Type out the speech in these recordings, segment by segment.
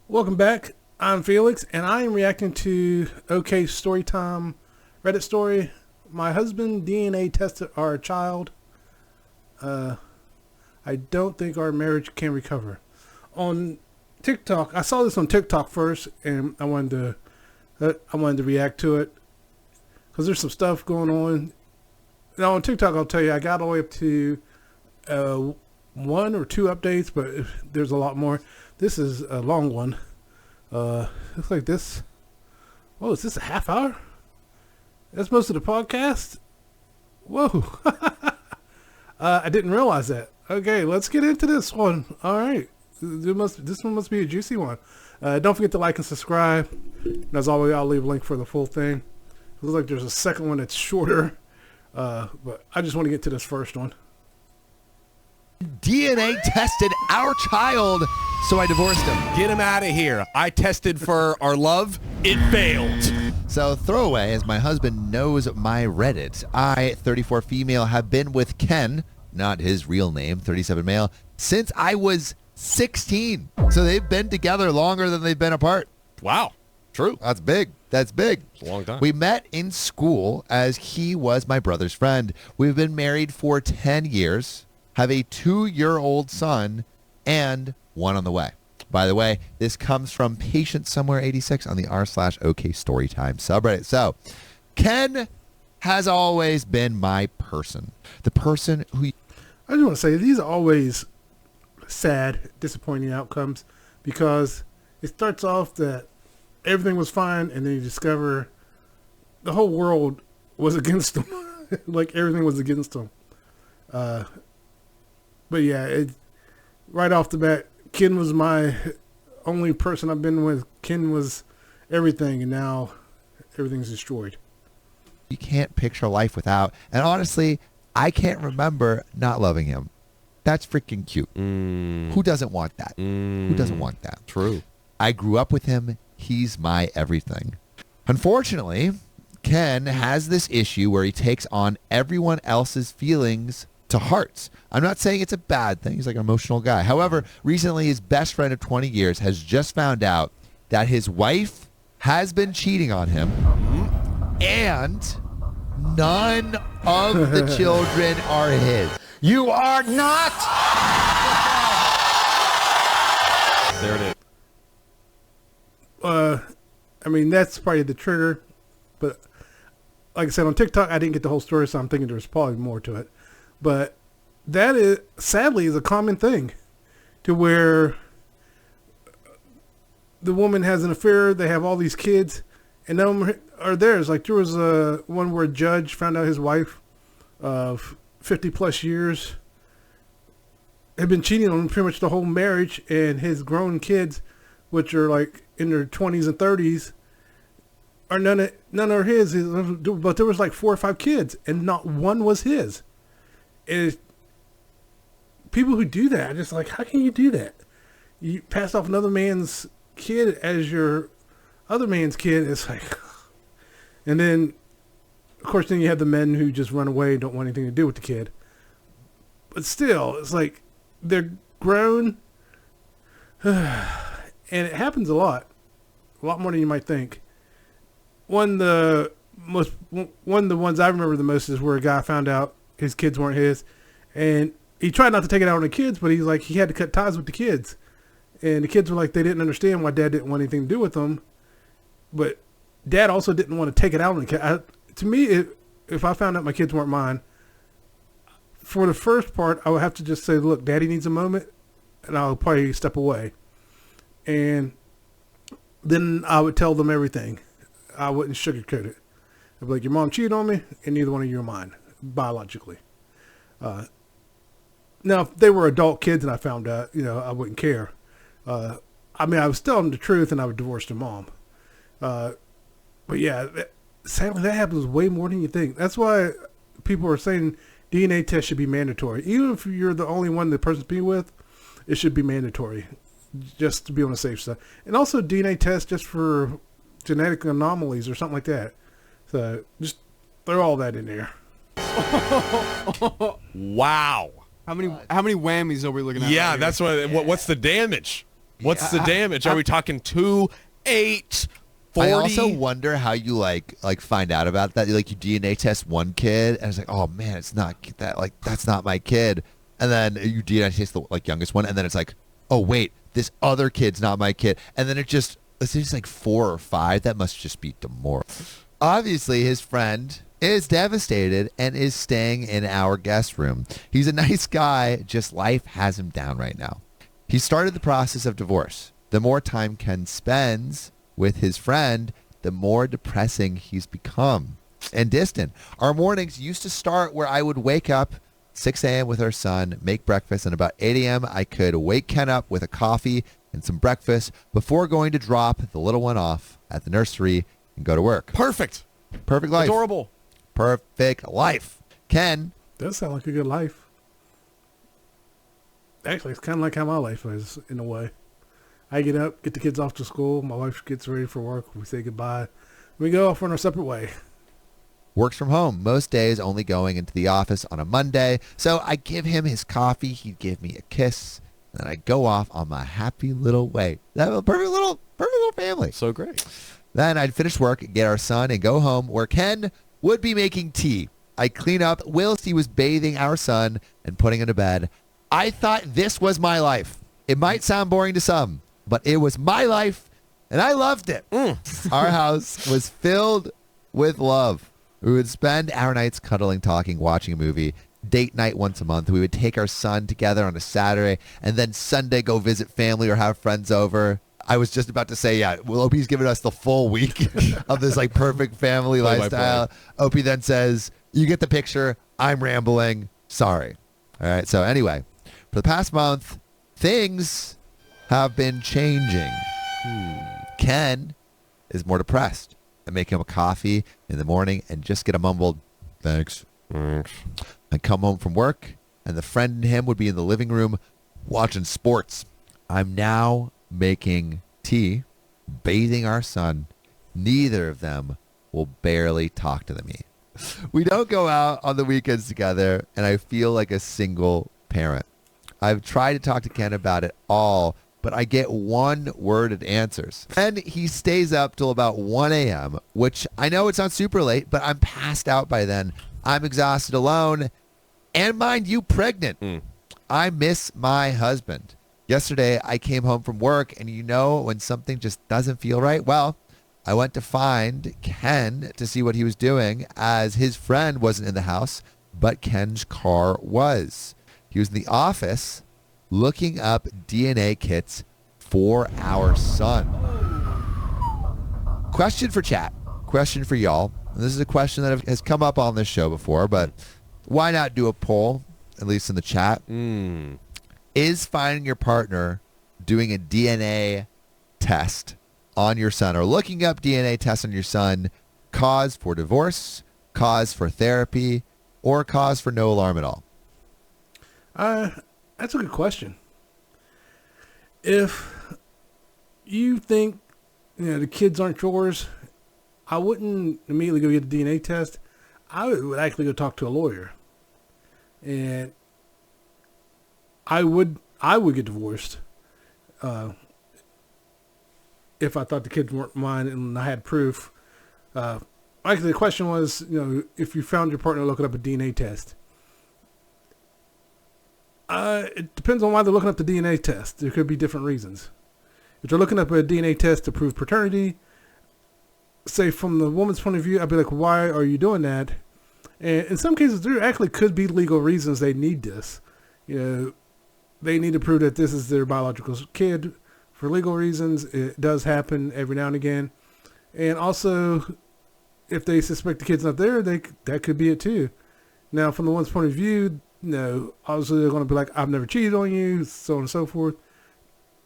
Welcome back. I'm Felix, and I am reacting to OK Storytime Reddit story. My husband DNA tested our child. I don't think our marriage can recover. On TikTok, I saw this on TikTok first, and I wanted to react to it because there's some stuff going on. Now on TikTok, I'll tell you, I got all the way up to one or two updates, but there's a lot more. This is a long one. Looks like this. Whoa, is this a half hour? That's most of the podcast? Whoa. I didn't realize that. Okay, let's get into this one. All right. This one must be a juicy one. Don't forget to like and subscribe. And as always, I'll leave a link for the full thing. It looks like there's a second one that's shorter. But I just want to get to this first one. DNA tested our child, so I divorced him. Get him out of here. I tested for our love. It failed. So throwaway, as my husband knows my Reddit, I, 34 female, have been with Ken, not his real name, 37 male, since I was 16. So they've been together longer than they've been apart. Wow. True. That's big. That's big. It's a long time. We met in school as he was my brother's friend. We've been married for 10 years, have a 2-year-old son, and one on the way. By the way, this comes from Patient Somewhere 86 on the r/OK Storytime subreddit. So, Ken has always been my person. The person who... I just want to say, these are always sad, disappointing outcomes because it starts off that everything was fine and then you discover the whole world was against them. Like everything was against them. But yeah, right off the bat, Ken was my only person I've been with. Ken was everything, and now everything's destroyed. You can't picture life without. And honestly, I can't remember not loving him. That's freaking cute. Who doesn't want that? Who doesn't want that? True. I grew up with him. He's my everything. Unfortunately, Ken has this issue where he takes on everyone else's feelings to heart. I'm not saying it's a bad thing. He's like an emotional guy. However, recently his best friend of 20 years has just found out that his wife has been cheating on him and none of the children are his. You are not. There it is. I mean, that's probably the trigger. But like I said, on TikTok, I didn't get the whole story, so I'm thinking there's probably more to it. But that is, sadly, is a common thing to where the woman has an affair, they have all these kids, and none of them are theirs. Like there was one where a judge found out his wife of 50 plus years had been cheating on him pretty much the whole marriage, and his grown kids, which are like in their 20s and 30s, are none are his. But there was like 4 or 5 kids, and not one was his. People who do that, just like, how can you do that? You pass off another man's kid as your other man's kid. It's like, and then, of course, then you have the men who just run away and don't want anything to do with the kid. But still, it's like they're grown, and it happens a lot more than you might think. One of the ones I remember the most is where a guy found out his kids weren't his, and he tried not to take it out on the kids, but he's like, he had to cut ties with the kids, and the kids were like, they didn't understand why dad didn't want anything to do with them, but dad also didn't want to take it out on the kid. To me, if I found out my kids weren't mine, for the first part, I would have to just say, look, daddy needs a moment, and I'll probably step away, and then I would tell them everything. I wouldn't sugarcoat it. I'd be like, your mom cheated on me, and neither one of you are mine, biologically. Now, if they were adult kids and I found out, I wouldn't care. I mean, I would tell them the truth, and I would divorce their mom. But yeah, sadly, that happens way more than you think. That's why people are saying DNA tests should be mandatory. Even if you're the only one the person's being with, it should be mandatory, just to be on the safe side. And also DNA tests just for genetic anomalies or something like that. So just throw all that in there. Wow. How many whammies are we looking at? Yeah, right that's what's the damage? What's the damage? Are we talking 2, 8, 40? I also wonder how you like find out about that. Like you DNA test one kid, and it's like, oh man, it's not that. Like that's not my kid. And then you DNA test the youngest one, and then it's like, oh wait, this other kid's not my kid. And then it's just like 4 or 5. That must just be demoralizing. Obviously, his friend is devastated and is staying in our guest room. He's a nice guy, just life has him down right now. He started the process of divorce. The more time Ken spends with his friend, the more depressing he's become and distant. Our mornings used to start where I would wake up 6 a.m. with our son, make breakfast, and about 8 a.m. I could wake Ken up with a coffee and some breakfast before going to drop the little one off at the nursery and go to work. Perfect. Perfect life. Adorable. Perfect life. Ken. Does sound like a good life. Actually, it's kind of like how my life is in a way. I get up, get the kids off to school. My wife gets ready for work. We say goodbye. We go off on our separate way. Works from home. Most days only going into the office on a Monday. So I give him his coffee. He'd give me a kiss. And then I go off on my happy little way. That was a perfect little family. So great. Then I'd finish work, get our son, and go home where Ken would be making tea. I'd clean up whilst he was bathing our son and putting him to bed. I thought this was my life. It might sound boring to some, but it was my life, and I loved it. Our house was filled with love. We would spend our nights cuddling, talking, watching a movie. Date night once a month. We would take our son together on a Saturday, and then Sunday go visit family or have friends over. I was just about to say, yeah, well, Opie's giving us the full week of this like perfect family lifestyle. Opie then says, you get the picture. I'm rambling. Sorry. All right. So anyway, for the past month, things have been changing. Ken is more depressed. I make him a coffee in the morning and just get a mumbled, thanks. I come home from work, and the friend and him would be in the living room watching sports. I'm now making tea, bathing our son. Neither of them will barely talk to me. We don't go out on the weekends together, and I feel like a single parent. I've tried to talk to Ken about it all, but I get one-worded answers. And he stays up till about 1 a.m., which I know it sounds super late, but I'm passed out by then. I'm exhausted alone, and mind you, pregnant. I miss my husband. Yesterday, I came home from work, and you know when something just doesn't feel right? Well, I went to find Ken to see what he was doing, as his friend wasn't in the house, but Ken's car was. He was in the office looking up DNA kits for our son. Question for chat. Question for y'all. This is a question that has come up on this show before, but why not do a poll, at least in the chat? Is finding your partner doing a DNA test on your son or looking up DNA tests on your son cause for divorce, cause for therapy, or cause for no alarm at all? That's a good question. If you think the kids aren't yours, I wouldn't immediately go get a DNA test. I would actually go talk to a lawyer, and I would get divorced if I thought the kids weren't mine and I had proof. Actually, the question was, if you found your partner looking up a DNA test. It depends on why they're looking up the DNA test. There could be different reasons. If they're looking up a DNA test to prove paternity, say from the woman's point of view, I'd be like, why are you doing that? And in some cases, there actually could be legal reasons they need this. They need to prove that this is their biological kid for legal reasons. It does happen every now and again. And also, if they suspect the kid's not there, that could be it too. Now, from the woman's point of view, obviously they're going to be like, I've never cheated on you, so on and so forth.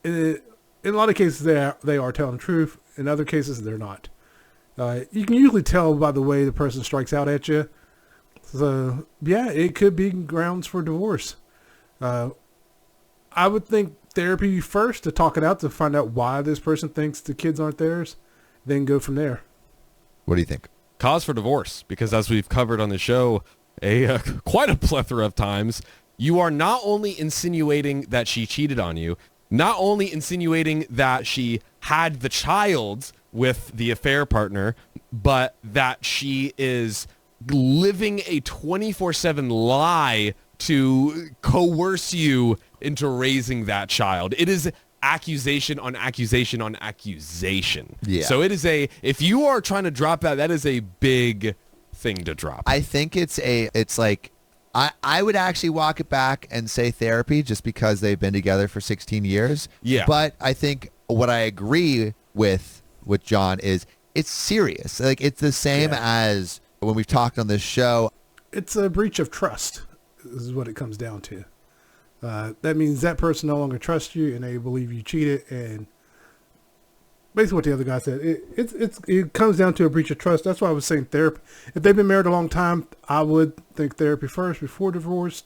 And in a lot of cases, they are telling the truth. In other cases, they're not. You can usually tell by the way the person strikes out at you. So, yeah, it could be grounds for divorce. I would think therapy first to talk it out, to find out why this person thinks the kids aren't theirs, then go from there. What do you think? Cause for divorce, because as we've covered on the show quite a plethora of times, you are not only insinuating that she cheated on you, not only insinuating that she had the child with the affair partner, but that she is living a 24/7 lie to coerce you into raising that child. It is accusation on accusation on accusation. Yeah. So if you are trying to drop that is a big thing to drop. I think it's like, I would actually walk it back and say therapy just because they've been together for 16 years. Yeah. But I think what I agree with John is it's serious. Like, it's the same as when we've talked on this show. It's a breach of trust is what it comes down to. That means that person no longer trusts you and they believe you cheated. And basically what the other guy said, it comes down to a breach of trust. That's why I was saying therapy. If they've been married a long time, I would think therapy first before divorce,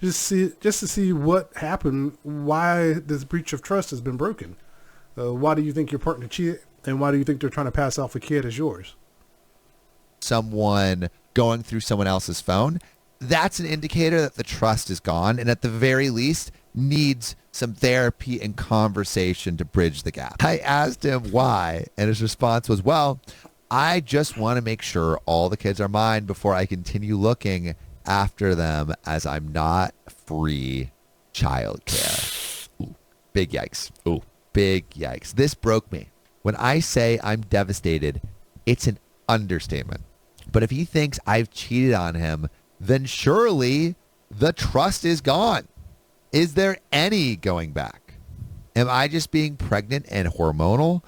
just to see what happened, why this breach of trust has been broken. Why do you think your partner cheated? And why do you think they're trying to pass off a kid as yours? Someone going through someone else's phone, that's an indicator that the trust is gone, and at the very least needs some therapy and conversation to bridge the gap. I asked him why, and his response was, well, I just want to make sure all the kids are mine before I continue looking after them, as I'm not free childcare. Ooh, big yikes. Ooh. Big yikes. This broke me. When I say I'm devastated, it's an understatement. But if he thinks I've cheated on him, then surely the trust is gone. Is there any going back? Am I just being pregnant and hormonal?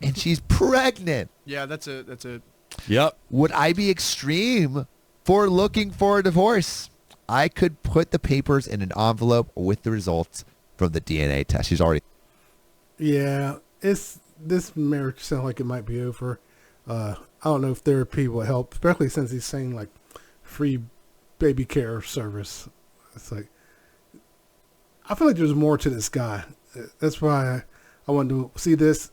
And she's pregnant. Yeah, that's a. Yep. Would I be extreme for looking for a divorce? I could put the papers in an envelope with the results from the DNA test. She's already. Yeah, this marriage sounds like it might be over. I don't know if therapy will help, especially since he's saying like free baby care service. It's like, I feel like there's more to this guy. That's why I wanted to see this.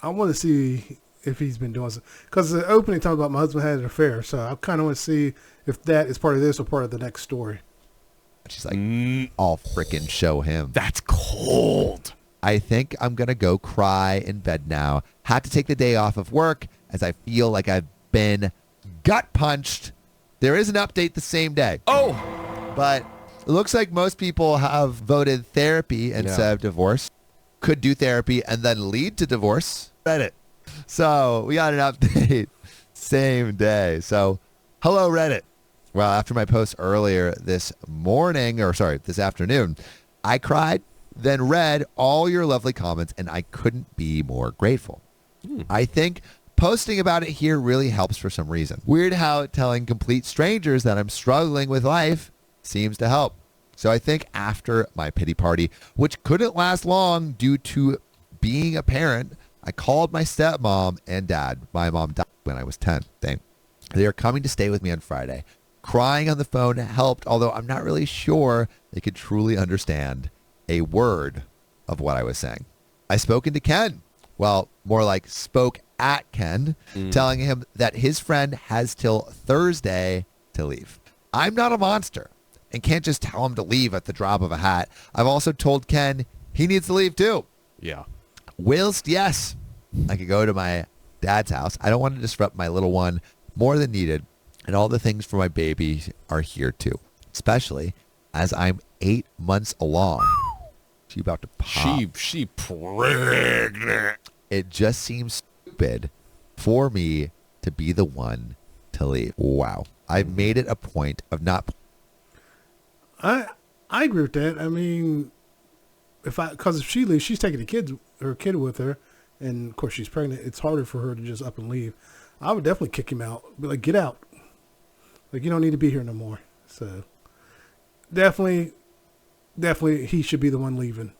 I want to see if he's been doing something. Because the opening talked about my husband had an affair. So I kind of want to see if that is part of this or part of the next story. She's like, I'll frickin' show him. That's cold. I think I'm going to go cry in bed now. Had to take the day off of work as I feel like I've been gut punched. There is an update the same day. Oh. But it looks like most people have voted therapy instead of divorce. Could do therapy and then lead to divorce. Reddit. So we got an update same day. So hello, Reddit. Well, after my post earlier this afternoon, I cried, then read all your lovely comments, and I couldn't be more grateful. I think posting about it here really helps for some reason. Weird how telling complete strangers that I'm struggling with life seems to help. So I think after my pity party, which couldn't last long due to being a parent, I called my stepmom and dad. My mom died when I was 10. They are coming to stay with me on Friday. Crying on the phone helped, although I'm not really sure they could truly understand a word of what I was saying. I spoken to Ken. Well, more like spoke at Ken, telling him that his friend has till Thursday to leave. I'm not a monster and can't just tell him to leave at the drop of a hat. I've also told Ken he needs to leave too. Yeah. Whilst, yes, I could go to my dad's house, I don't want to disrupt my little one more than needed, and all the things for my baby are here too, especially as I'm 8 months along. She about to pop. She pregnant. It just seems stupid for me to be the one to leave. Wow. I've made it a point of not. I agree with that. I mean, because if she leaves, she's taking her kid with her, and of course she's pregnant. It's harder for her to just up and leave. I would definitely kick him out. Be like, get out. Like, you don't need to be here no more. So definitely he should be the one leaving.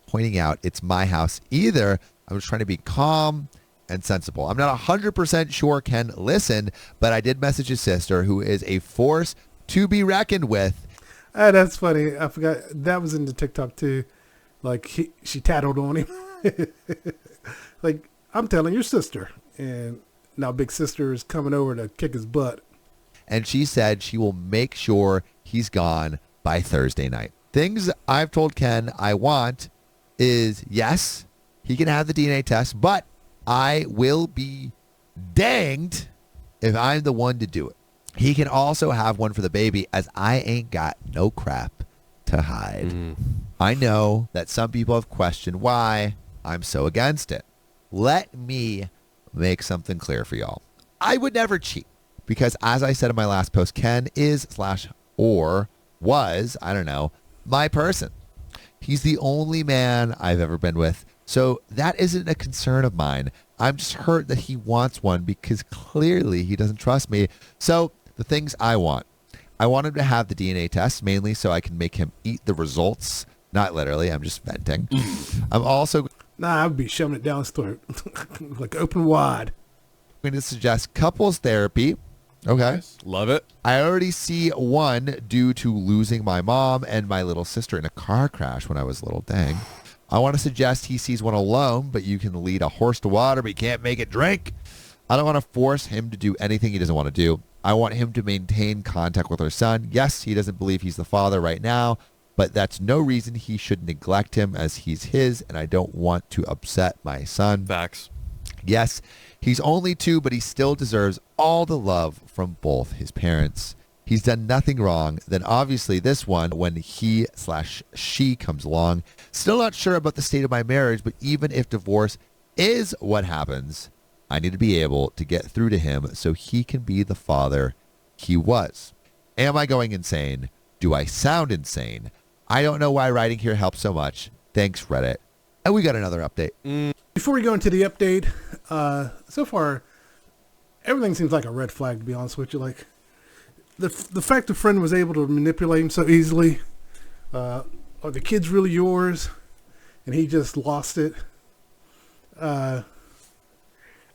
Pointing out it's my house either. I was trying to be calm and sensible. I'm not 100% sure Ken listened, but I did message his sister, who is a force to be reckoned with. That's funny. I forgot that was in the TikTok too. Like she tattled on him. Like, I'm telling your sister, and now big sister is coming over to kick his butt. And she said she will make sure he's gone by Thursday night. Things I've told Ken I want is yes, he can have the DNA test, but I will be danged if I'm the one to do it. He can also have one for the baby, as I ain't got no crap to hide. I know that some people have questioned why I'm so against it. Let me make something clear for y'all. I would never cheat because, as I said in my last post, Ken is / or was, I don't know, my person. He's the only man I've ever been with, so that isn't a concern of mine. I'm just hurt that he wants one because clearly he doesn't trust me. So the things I want him to have the DNA test, mainly so I can make him eat the results. Not literally, I'm just venting. I'm also Nah, I'd be shoving it down his throat. Like open wide. going to suggest couples therapy. Okay. Love it. I already see one due to losing my mom and my little sister in a car crash when I was little. Dang. I want to suggest he sees one alone, but you can lead a horse to water, but you can't make it drink. I don't want to force him to do anything he doesn't want to do. I want him to maintain contact with our son. Yes, he doesn't believe he's the father right now, but that's no reason he should neglect him, as he's his, and I don't want to upset my son. Facts. Yes, he's only 2, but he still deserves all the love from both his parents. He's done nothing wrong. Then obviously this one, when he/she comes along, still not sure about the state of my marriage, but even if divorce is what happens, I need to be able to get through to him so he can be the father he was. Am I going insane? Do I sound insane? I don't know why writing here helps so much. Thanks, Reddit. And we got another update. Before we go into the update, so far, everything seems like a red flag, to be honest with you. Like, the fact the friend was able to manipulate him so easily, are the kids really yours? And he just lost it. I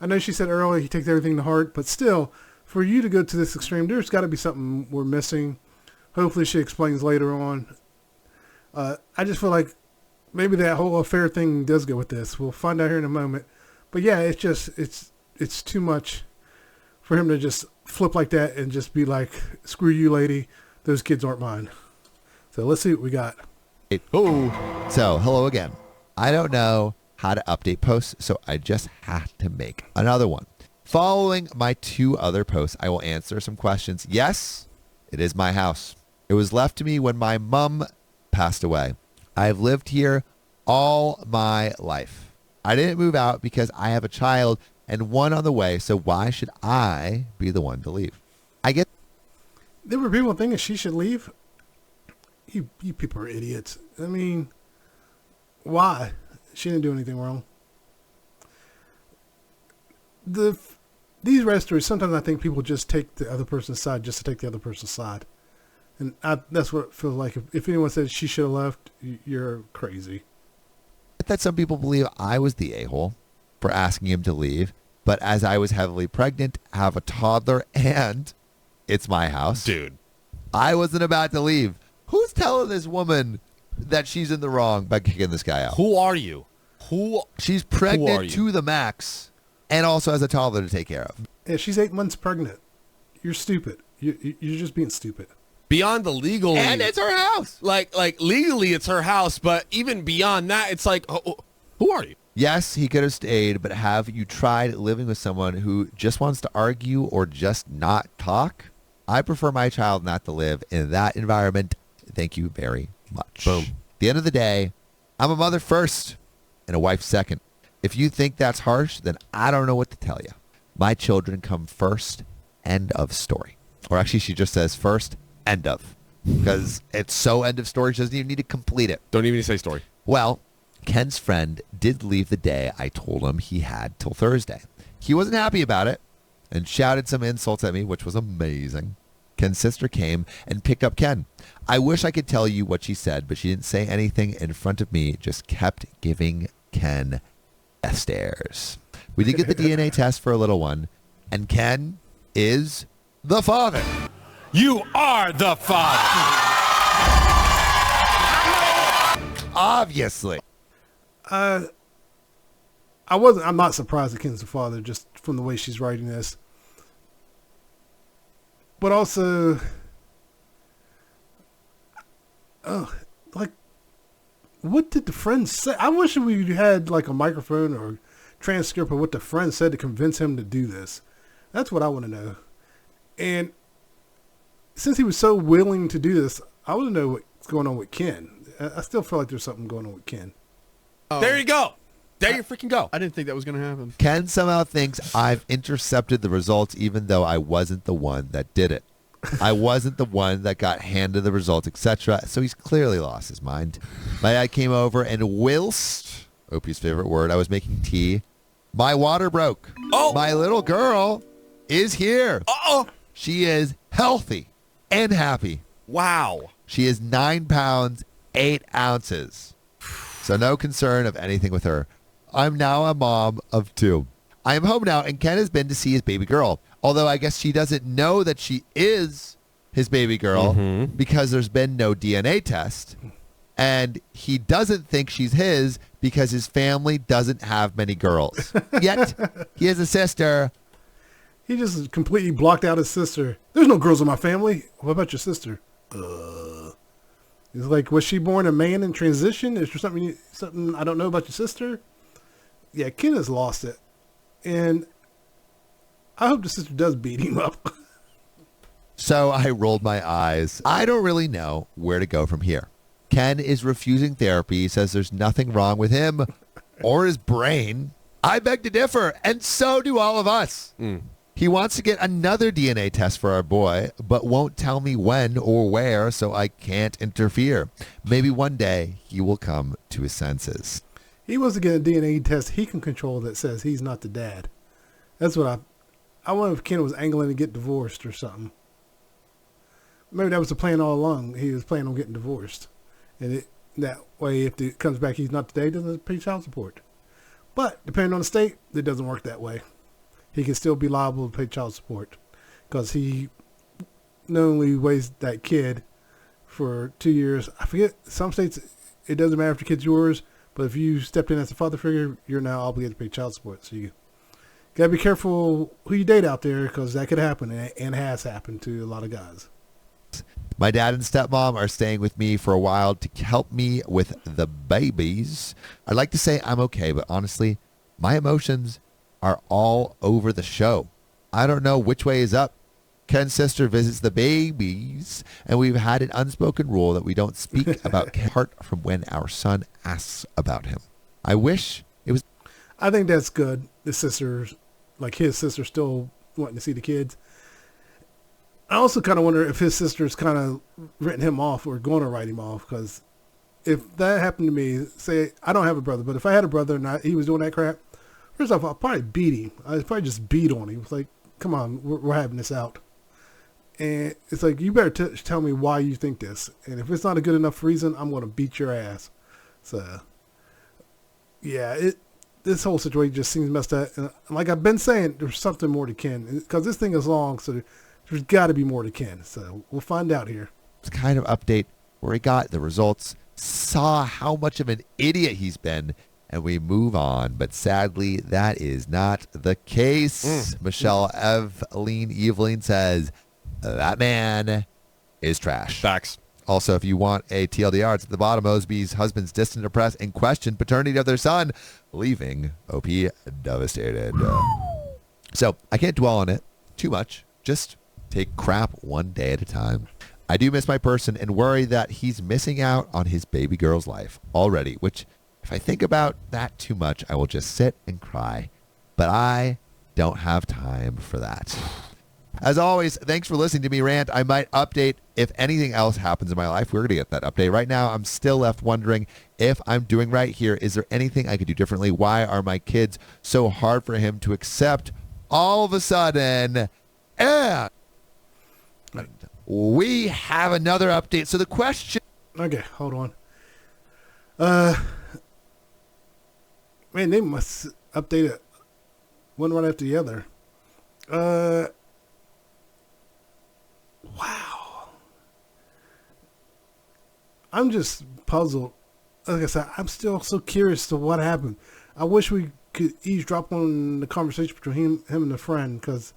know she said earlier he takes everything to heart, but still, for you to go to this extreme, there's got to be something we're missing. Hopefully she explains later on. I just feel like maybe that whole affair thing does go with this. We'll find out here in a moment. But yeah, it's just, it's too much for him to just flip like that and just be like, screw you, lady. Those kids aren't mine. So let's see what we got. Oh, So, hello again. I don't know how to update posts, so I just had to make another one. Following my 2 other posts, I will answer some questions. Yes, it is my house. It was left to me when my mom passed away. I've lived here all my life. I didn't move out because I have a child and one on the way, so why should I be the one to leave? I get There were people thinking she should leave. You people are idiots. I mean, why? She didn't do anything wrong. These restaurants, sometimes I think people just take the other person's side just to take the other person's side. And that's what it feels like. If anyone says she should have left, you're crazy. that some people believe I was the a-hole for asking him to leave, but as I was heavily pregnant, have a toddler, and it's my house, dude. I wasn't about to leave. Who's telling this woman that she's in the wrong by kicking this guy out? Who are you? Who? She's Who are pregnant you? to the max and also has a toddler to take care of. Yeah, she's 8 months pregnant. You're stupid. You're just being stupid. Beyond the legal, And it's her house. like legally it's her house, but even beyond that, it's like, who are you? Yes, he could have stayed, but have you tried living with someone who just wants to argue or just not talk? I prefer my child not to live in that environment. Thank you very much. Boom. At the end of the day, I'm a mother first and a wife second. If you think that's harsh, then I don't know what to tell you. My children come first. End of story. Or actually, she just says first, end of. Because it's so end of story, she doesn't even need to complete it. Don't even say story. Well, Ken's friend did leave the day I told him he had till Thursday. He wasn't happy about it and shouted some insults at me, which was amazing. Ken's sister came and picked up Ken. I wish I could tell you what she said, but she didn't say anything in front of me, just kept giving Ken death stares. We did get the DNA test for a little one, and Ken is the father. You are the father. Obviously. I'm not surprised that Ken's the father just from the way she's writing this. But also, like, what did the friend say? I wish we had like a microphone or transcript of what the friend said to convince him to do this. That's what I want to know. And since he was so willing to do this, I want to know what's going on with Ken. I still feel like there's something going on with Ken. There you go. There you freaking go. I didn't think that was going to happen. Ken somehow thinks I've intercepted the results even though I wasn't the one that did it. I wasn't the one that got handed the results, etc. So he's clearly lost his mind. My dad came over and whilst, Opie's favorite word, I was making tea, my water broke. Oh. My little girl is here. Uh-oh. She is healthy and happy. Wow. She is 9 pounds, 8 ounces. So no concern of anything with her. I'm now a mom of 2. I am home now, and Ken has been to see his baby girl. Although I guess she doesn't know that she is his baby girl because there's been no DNA test. And he doesn't think she's his because his family doesn't have many girls. Yet, he has a sister. He just completely blocked out his sister. There's no girls in my family. What about your sister? It's like, was she born a man in transition? Is there something I don't know about your sister? Yeah, Ken has lost it. And I hope the sister does beat him up. So I rolled my eyes. I don't really know where to go from here. Ken is refusing therapy, says there's nothing wrong with him or his brain. I beg to differ, and so do all of us. He wants to get another DNA test for our boy, but won't tell me when or where, so I can't interfere. Maybe one day he will come to his senses. He wants to get a DNA test he can control that says he's not the dad. That's what I wonder if Ken was angling to get divorced or something. Maybe that was the plan all along. He was planning on getting divorced. And that way, if it comes back he's not the dad, he doesn't pay child support. But depending on the state, it doesn't work that way. He can still be liable to pay child support because he knowingly raised that kid for 2 years. I forget, some states, it doesn't matter if the kid's yours, but if you stepped in as a father figure, you're now obligated to pay child support. So you got to be careful who you date out there because that could happen and has happened to a lot of guys. My dad and stepmom are staying with me for a while to help me with the babies. I'd like to say I'm okay, but honestly, my emotions are all over the show. I don't know which way is up. Ken's sister visits the babies, and we've had an unspoken rule that we don't speak about Ken apart from when our son asks about him. I wish it was... I think that's good. The sisters, like his sister, still wanting to see the kids. I also kind of wonder if his sister's kind of written him off or going to write him off, because if that happened to me, say I don't have a brother, but if I had a brother and he was doing that crap, first off, I'd probably beat him. I'd probably just beat on him. It's like, come on, we're having this out. And it's like, you better tell me why you think this. And if it's not a good enough reason, I'm going to beat your ass. So, yeah, this whole situation just seems messed up. And like I've been saying, there's something more to Ken. Because this thing is long, so there's got to be more to Ken. So we'll find out here. It's kind of update where he got the results, saw how much of an idiot he's been, and we move on. But sadly, that is not the case. Michelle Eveline says, that man is trash. Facts. Also, if you want a TLDR, it's at the bottom. Osby's husband's distant oppressed and questioned paternity of their son, leaving OP devastated. So I can't dwell on it too much. Just take crap one day at a time. I do miss my person and worry that he's missing out on his baby girl's life already, which if I think about that too much, I will just sit and cry. But I don't have time for that. As always, thanks for listening to me rant. I might update if anything else happens in my life. We're going to get that update. Right now, I'm still left wondering if I'm doing right here. Is there anything I could do differently? Why are my kids so hard for him to accept all of a sudden? And we have another update. So the question... Okay, hold on. Man, they must update it one right after the other. Wow. I'm just puzzled. Like I said, I'm still so curious to what happened. I wish we could eavesdrop on the conversation between him and the friend, because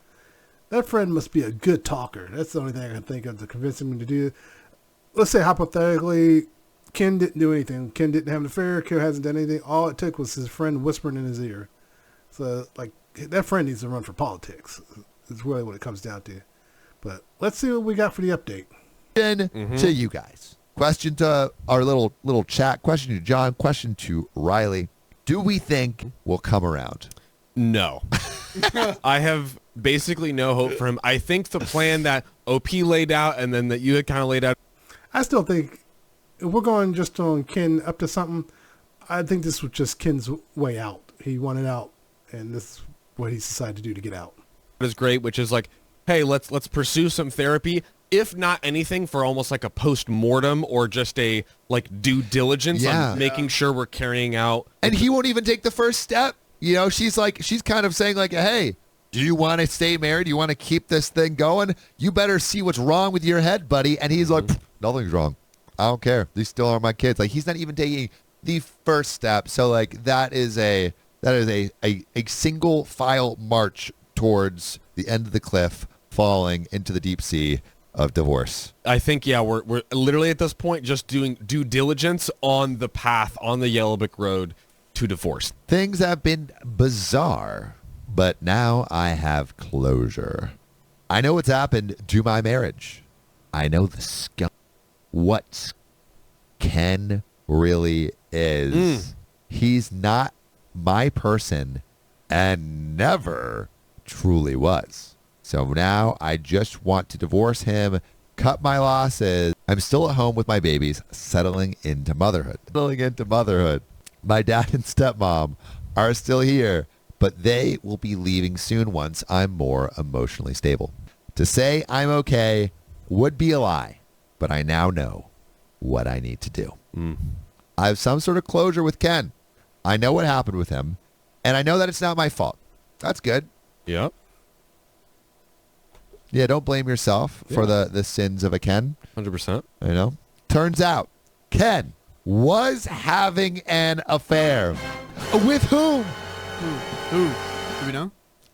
that friend must be a good talker. That's the only thing I can think of to convince him to do it. Let's say hypothetically, Ken didn't do anything. Ken didn't have an affair. Ken hasn't done anything. All it took was his friend whispering in his ear. So, like, that friend needs to run for politics. Is really what it comes down to. But let's see what we got for the update. To you guys. Question to our little chat. Question to John. Question to Riley. Do we think we'll come around? No. I have basically no hope for him. I think the plan that OP laid out and then that you had kind of laid out. I still think if we're going just on Ken up to something, I think this was just Ken's way out. He wanted out, and this is what he decided to do to get out. Is great, which is like, hey, let's pursue some therapy, if not anything for almost like a post-mortem or just a like due diligence on making sure we're carrying out. And he won't even take the first step. You know, she's kind of saying like, hey, do you want to stay married? Do you want to keep this thing going? You better see what's wrong with your head, buddy. And he's like, nothing's wrong. I don't care. These still are my kids. Like, he's not even taking the first step. So like that is a single file march towards the end of the cliff, falling into the deep sea of divorce. I think, yeah, we're literally at this point just doing due diligence on the path on the Yellow Brick Road to divorce. Things have been bizarre, but now I have closure. I know what's happened to my marriage. I know what Ken really is. He's not my person and never truly was. So now I just want to divorce him, cut my losses. I'm still at home with my babies, settling into motherhood. My dad and stepmom are still here, but they will be leaving soon once I'm more emotionally stable. To say I'm okay would be a lie, but I now know what I need to do. I have some sort of closure with Ken. I know what happened with him, and I know that it's not my fault. That's good. Yep. Yeah, don't blame yourself for the sins of a Ken. 100%. You know? Turns out, Ken was having an affair. With whom? Who? Do we know?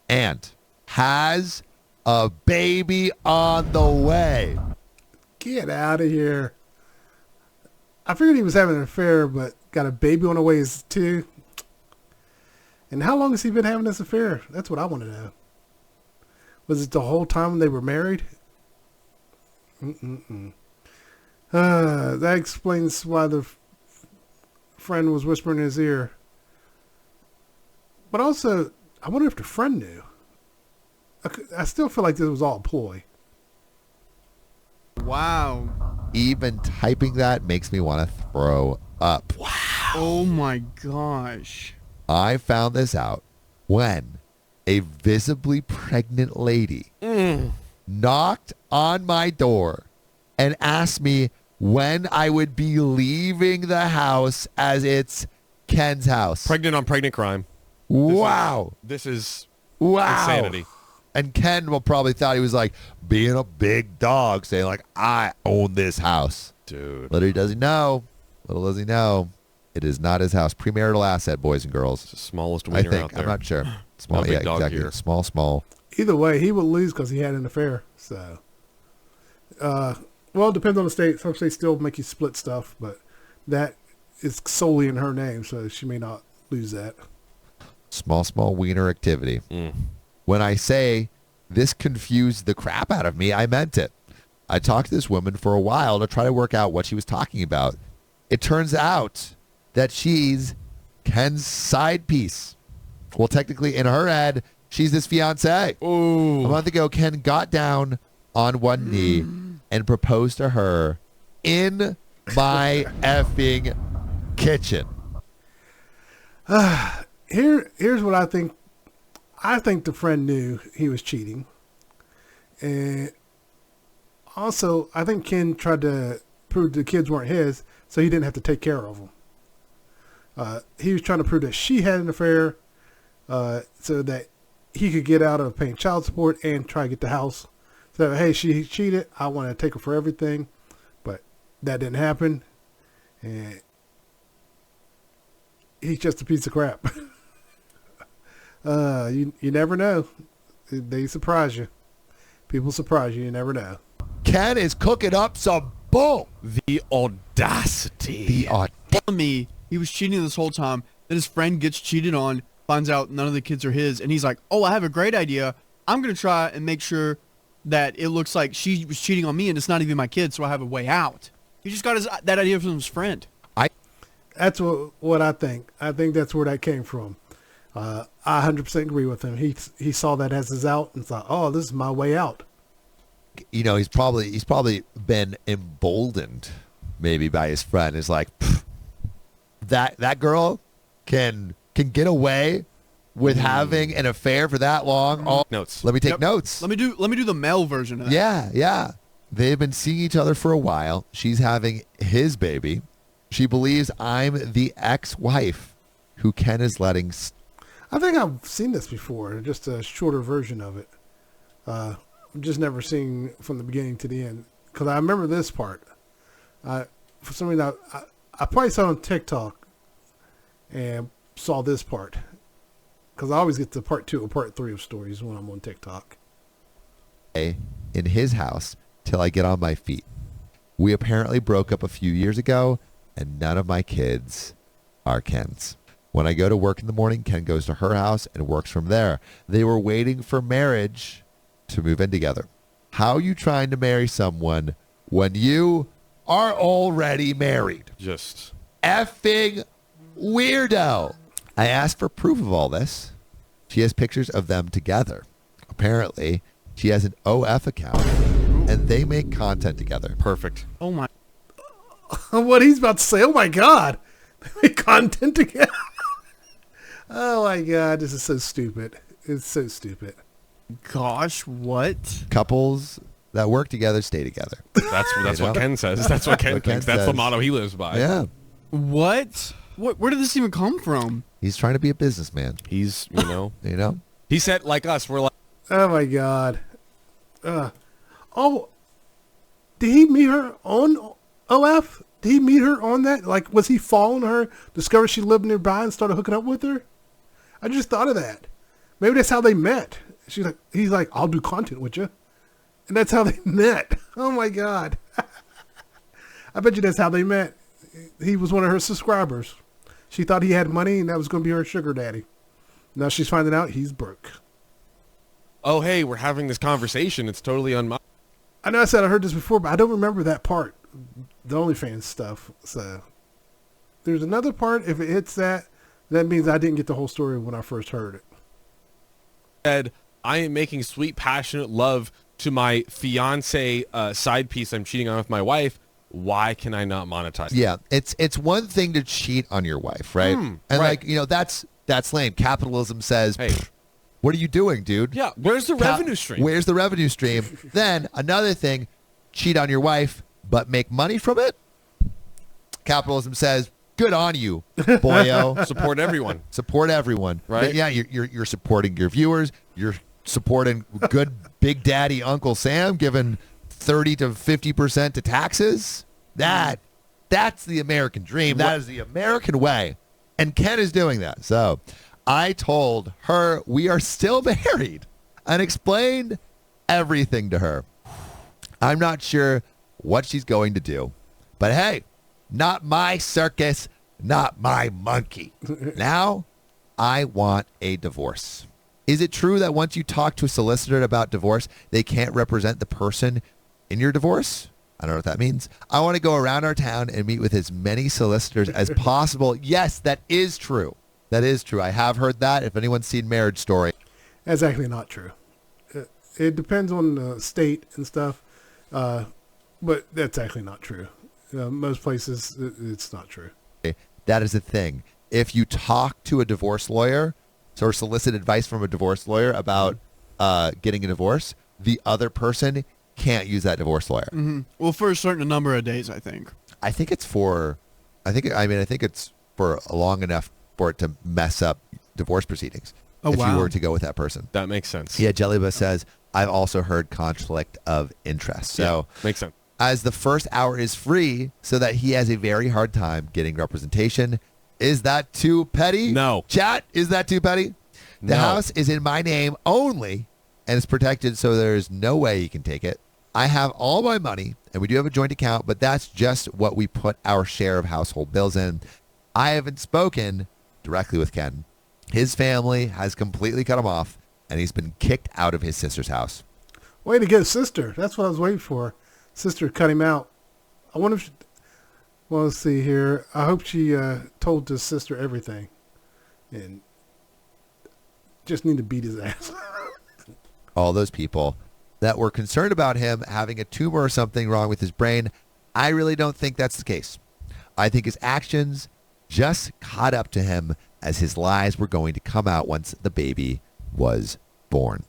And has a baby on the way. Get out of here. I figured he was having an affair, but got a baby on the way too. And how long has he been having this affair? That's what I want to know. Was it the whole time they were married? That explains why the friend was whispering in his ear. But also, I wonder if the friend knew. I still feel like this was all a ploy. Wow. Even typing that makes me want to throw up. Oh my gosh. I found this out when a visibly pregnant lady knocked on my door and asked me when I would be leaving the house, as it's Ken's house. Pregnant on pregnant crime. Wow. This is Wow. insanity. And Ken will probably thought he was like being a big dog, saying like, I own this house. Dude. Little does he know, it is not his house. Premarital asset, boys and girls. It's the smallest I wiener think. out there. I'm not sure. Small, big yeah, dog exactly. here. Small. Either way, he would lose because he had an affair. So, well, it depends on the state. Some states still make you split stuff, but that is solely in her name, so she may not lose that. Small wiener activity. When I say this confused the crap out of me, I meant it. I talked to this woman for a while to try to work out what she was talking about. It turns out that she's Ken's side piece. Well, technically, in her head, she's his fiance. Ooh. A month ago, Ken got down on one knee and proposed to her in my effing kitchen. Here's what I think. I think the friend knew he was cheating. And also, I think Ken tried to prove the kids weren't his, so he didn't have to take care of them. He was trying to prove that she had an affair, so that he could get out of paying child support and try to get the house. So, hey, she cheated. I want to take her for everything. But that didn't happen. And he's just a piece of crap. You never know. They surprise you. People surprise you. You never know. Ken is cooking up some Boom. The audacity. The audacity. Telling me he was cheating this whole time. Then his friend gets cheated on, finds out none of the kids are his, and he's like, "Oh, I have a great idea. I'm gonna try and make sure that it looks like she was cheating on me, and it's not even my kid, so I have a way out." He just got that idea from his friend. That's what I think. I think that's where that came from. I 100% agree with him. He saw that as his out and thought, "Oh, this is my way out." You know, he's probably been emboldened maybe by his friend. It's like, that girl can get away with having an affair for that long. Oh, Notes. let me take Yep. notes. Let me do the male version of that. Yeah. They've been seeing each other for a while. She's having his baby. She believes I'm the ex-wife who Ken is letting. I think I've seen this before, just a shorter version of it. I've just never seen from the beginning to the end. Because I remember this part. For some reason, I probably saw it on TikTok and saw this part. Because I always get to part 2 or part 3 of stories when I'm on TikTok. In his house till I get on my feet. We apparently broke up a few years ago, and none of my kids are Ken's. When I go to work in the morning, Ken goes to her house and works from there. They were waiting for marriage to move in together. How are you trying to marry someone when you are already married? Just Effing weirdo. I asked for proof of all this. She has pictures of them together. Apparently, she has an OF account, and they make content together. perfect. Oh my. What he's about to say, oh my God. They make content together. Oh my God, this is so stupid. It's so stupid. Gosh, what? Couples that work together stay together. That's You what know? Ken says. That's what Ken What Ken thinks. That's the says. motto he lives by. Yeah. What? Where did this even come from? He's trying to be a businessman, He's, you know? he said like us. We're like, Oh my God. Oh, did he meet her on OF? Did he meet her on that? Like, was he following her, discovered she lived nearby and started hooking up with her? I just thought of that. Maybe that's how they met. He's like, I'll do content with you. And that's how they met. Oh my God. I bet you that's how they met. He was one of her subscribers. She thought he had money and that was going to be her sugar daddy. Now she's finding out he's broke. oh hey, we're having this conversation. It's totally I know I said I heard this before, but I don't remember that part. The OnlyFans stuff. So there's another part. If it hits that means I didn't get the whole story when I first heard it. said, I am making sweet, passionate love to my fiance side piece I'm cheating on with my wife. Why can I not monetize? Yeah, it's one thing to cheat on your wife, right? And right. like, you know, that's lame. Capitalism says, Hey. "Pfft, what are you doing, dude? Yeah, where's the revenue stream? Where's the revenue stream? Then another thing, cheat on your wife, but make money from it. Capitalism says, good on you, boyo. Support everyone. Support everyone, Right. But yeah, you're supporting your viewers. You're supporting good Big Daddy Uncle Sam, giving 30 to 50% to taxes. That's the American dream. That is the American way, and Ken is doing that. So I told her we are still married and explained everything to her. I'm not sure what she's going to do, but hey, not my circus, not my monkey. Now I want a divorce. Is it true that once you talk to a solicitor about divorce, they can't represent the person in your divorce? I don't know what that means. I want to go around our town and meet with as many solicitors as possible. Yes, that is true. That is true. I have heard that. If anyone's seen Marriage Story. That's actually not true. It depends on the state and stuff, but that's actually not true. Most places, it's not true. That is the thing. If you talk to a divorce lawyer or solicit advice from a divorce lawyer about getting a divorce, the other person can't use that divorce lawyer. Mm-hmm. Well, for a certain number of days, I think. I think it's for long enough for it to mess up divorce proceedings. Oh, if wow. you were to go with that person. That makes sense. Yeah, Jellyba says, I've also heard conflict of interest. So Makes sense. as the first hour is free so that he has a very hard time getting representation, is that too petty? No. Chat, is that too petty? The No. house is in my name only and is protected, so there's no way he can take it. I have all my money and and we do have a joint account, but that's just what we put our share of household bills in. I haven't spoken directly with Ken. His family has completely cut him off, and he's been kicked out of his sister's house. Way to go, sister. That's what I was waiting for. Sister cut him out. I wonder if she, well, let's see here. I hope she told his sister everything. And just need to beat his ass. All those people that were concerned about him having a tumor or something wrong with his brain, I really don't think that's the case. I think his actions just caught up to him as his lies were going to come out once the baby was born.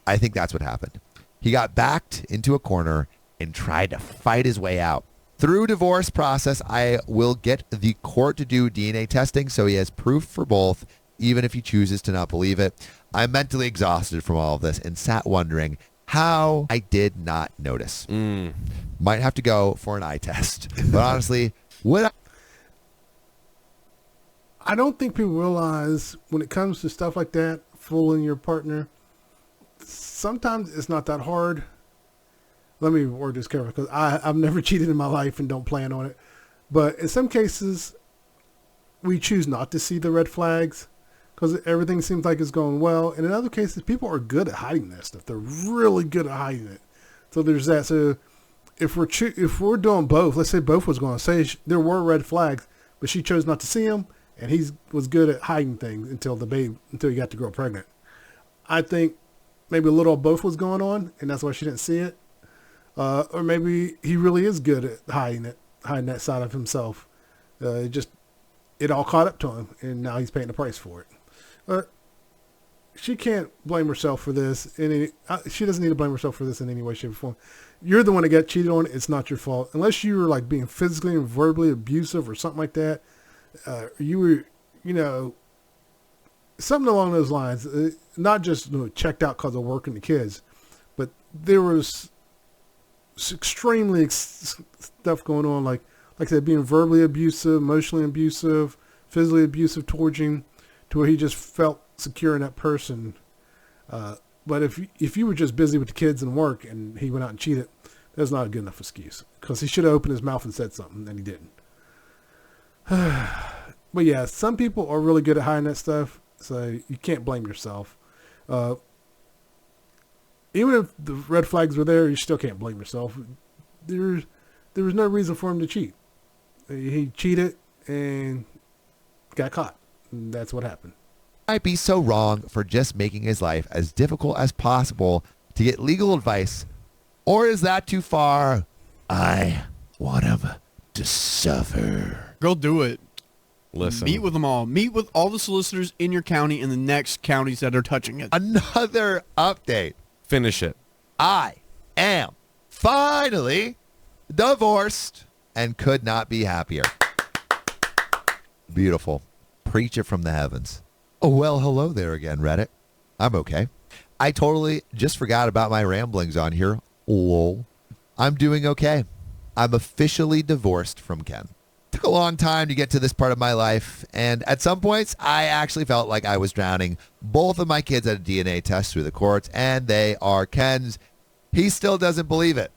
I think that's what happened. He got backed into a corner and tried to fight his way out. Through divorce process, I will get the court to do DNA testing so he has proof for both, even if he chooses to not believe it. I'm mentally exhausted from all of this and sat wondering how I did not notice. Might have to go for an eye test. But honestly, I don't think people realize when it comes to stuff like that, fooling your partner, sometimes it's not that hard. Let me word this carefully because I've never cheated in my life and don't plan on it. But in some cases, we choose not to see the red flags because everything seems like it's going well. And in other cases, people are good at hiding that stuff. They're really good at hiding it. So there's that. So if we're doing both, let's say both was going to say there were red flags, but she chose not to see them, and he was good at hiding things until he got the girl pregnant. I think maybe a little of both was going on, and that's why she didn't see it. Or maybe he really is good at hiding that side of himself. It all caught up to him, and now he's paying the price for it. She can't blame herself for this. She doesn't need to blame herself for this in any way, shape, or form. You're the one that got cheated on. It's not your fault. Unless you were like being physically and verbally abusive or something like that. You were, something along those lines. Not just checked out because of work and the kids, but there was extremely stuff going on. Like I said, being verbally abusive, emotionally abusive, physically abusive towards him, to where he just felt secure in that person. But if you were just busy with the kids and work and he went out and cheated, that's not a good enough excuse because he should have opened his mouth and said something and he didn't. But yeah, some people are really good at hiding that stuff, so you can't blame yourself. Even if the red flags were there, you still can't blame yourself. There was no reason for him to cheat. He cheated and got caught. And that's what happened. might be so wrong for just making his life as difficult as possible to get legal advice? Or is that too far? I want him to suffer. Girl, do it. Listen. Meet with them all. Meet with all the solicitors in your county and the next counties that are touching it. Another update. Finish it. I am finally divorced and could not be happier. Beautiful. Preach it from the heavens. Oh, well, hello there again, Reddit. I'm okay. I totally just forgot about my ramblings on here. Lol. I'm doing okay. I'm officially divorced from Ken. Took a long time to get to this part of my life, and at some points, I actually felt like I was drowning. Both of my kids had a DNA test through the courts, and they are Ken's. He still doesn't believe it.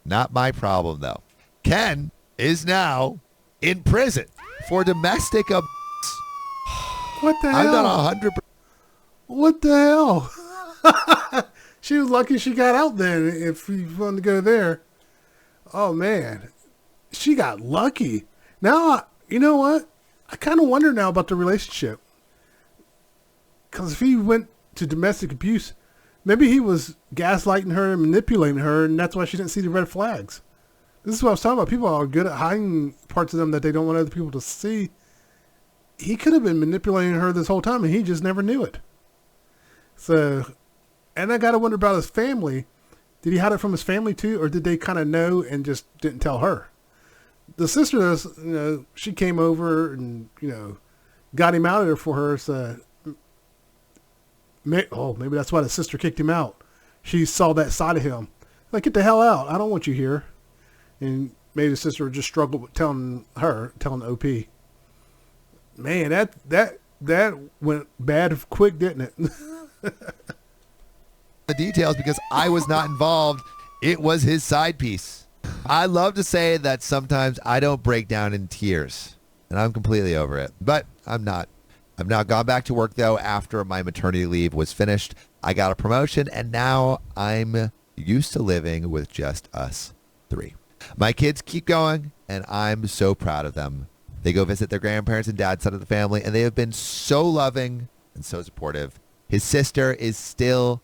Not my problem, though. Ken is now in prison for domestic abuse. What the I'm hell? not 100%. What the hell? She was lucky she got out then if we wanted to go there. Oh, man. She got lucky. Now, you know what? I kind of wonder now about the relationship. Because if he went to domestic abuse, maybe he was gaslighting her and manipulating her, and that's why she didn't see the red flags. This is what I was talking about. People are good at hiding parts of them that they don't want other people to see. He could have been manipulating her this whole time, and he just never knew it. So, and I got to wonder about his family. Did he hide it from his family too, or did they kind of know and just didn't tell her? The sister, she came over and, got him out of there for her. So, maybe that's why the sister kicked him out. She saw that side of him. Like, get the hell out. I don't want you here. And maybe the sister just struggled with telling the OP. Man, that went bad quick, didn't it? The details because I was not involved. It was his side piece. I love to say that sometimes I don't break down in tears, and I'm completely over it. But I'm not. I've now gone back to work, though, after my maternity leave was finished. I got a promotion, and now I'm used to living with just us three. My kids keep going, and I'm so proud of them. They go visit their grandparents and dad's side of the family, and they have been so loving and so supportive. His sister is still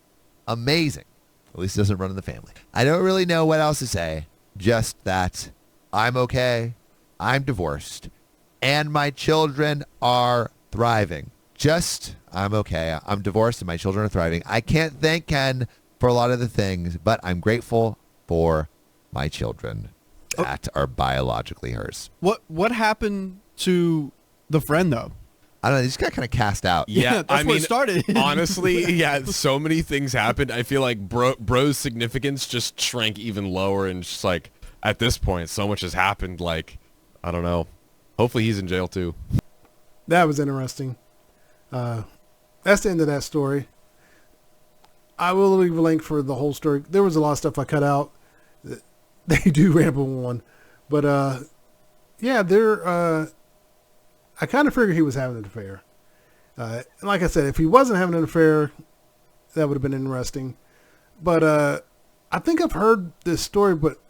amazing. At least it doesn't run in the family. I don't really know what else to say, just that I'm okay, I'm divorced, and my children are thriving. Just, I'm okay. I'm divorced and my children are thriving. I can't thank Ken for a lot of the things, but I'm grateful for my children that are biologically hers. What happened to the friend though? I don't know. They just got kind of cast out. Yeah, That's where it started. Honestly, yeah, so many things happened. I feel like bro's significance just shrank even lower, and just like at this point, so much has happened. Like, I don't know. Hopefully, he's in jail too. That was interesting. That's the end of that story. I will leave a link for the whole story. There was a lot of stuff I cut out. They do ramble on, but yeah, I kind of figured he was having an affair. And like I said, if he wasn't having an affair, that would have been interesting. But I think I've heard this story, but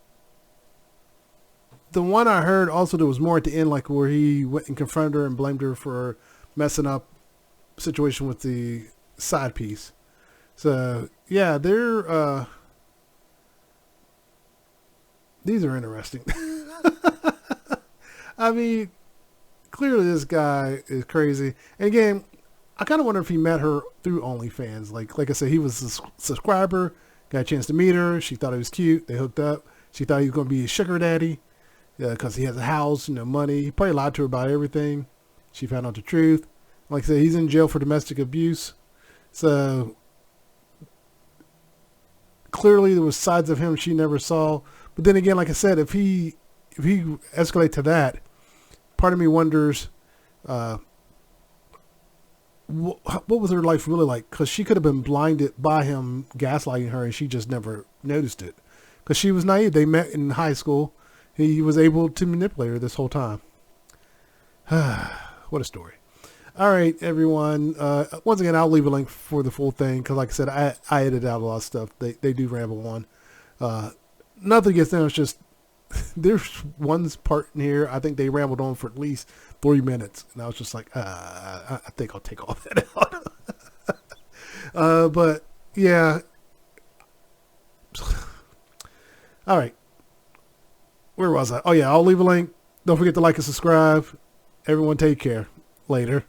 the one I heard also there was more at the end, like where he went and confronted her and blamed her for messing up situation with the side piece. So yeah, these are interesting. I mean, clearly this guy is crazy. And again, I kind of wonder if he met her through OnlyFans. Like I said, he was a subscriber, got a chance to meet her. She thought he was cute. They hooked up. She thought he was going to be a sugar daddy because he has a house, money. He probably lied to her about everything. She found out the truth. Like I said, he's in jail for domestic abuse. So clearly there was sides of him she never saw. But then again, like I said, if he escalate to that, part of me wonders what was her life really like? Because she could have been blinded by him gaslighting her, and she just never noticed it. Because she was naive. They met in high school. He was able to manipulate her this whole time. What a story. All right, everyone. Once again, I'll leave a link for the full thing because, like I said, I edited out a lot of stuff. They do ramble on. Nothing against them. It's just there's one part in here. I think they rambled on for at least 3 minutes, and I was just like, I think I'll take all that out. But yeah. All right. Where was I? Oh yeah, I'll leave a link. Don't forget to like and subscribe. Everyone, take care. Later.